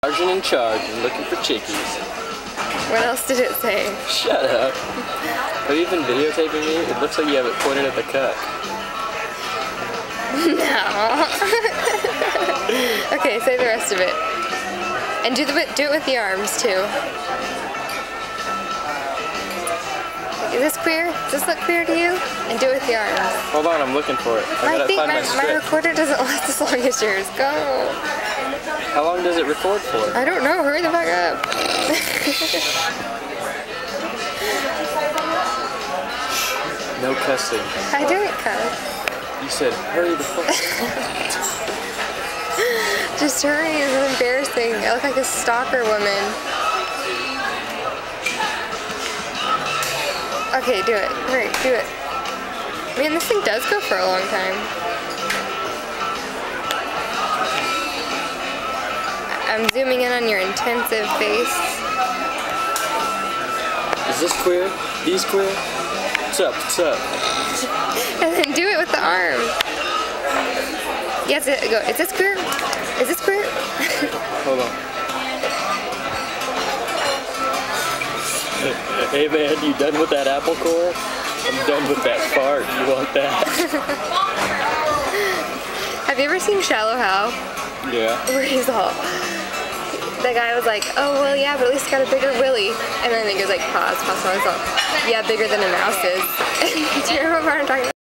Sergeant in charge and looking for chickies. What else did it say? Shut up. Have you been videotaping me? It looks like you have it pointed at the cuck. No. Okay, say the rest of it. And do it with the arms too. Is this queer? Does this look queer to you? And do it with the arms. Hold on, I'm looking for it. I think my recorder doesn't last as long as yours. Go. How long does it record for? I don't know. Hurry the fuck up. No cussing. I didn't cuss. You said hurry the fuck up. Just hurry. This is embarrassing. I look like a stalker woman. Okay, do it. Hurry, do it. Man, this thing does go for a long time. I'm zooming in on your intensive face. Is this queer? These queer? What's up? What's up? And then do it with the arm. Yes, go. Is this queer? Is this queer? Hold on. Hey man, you done with that apple core? I'm done with that fart. You want that? Have you ever seen Shallow Hal? Yeah. Where he's all... The guy was like, oh, well, yeah, but at least he got a bigger willy. And then he goes like, pause. Yeah, bigger than a mouse is. Do you remember what I'm talking about?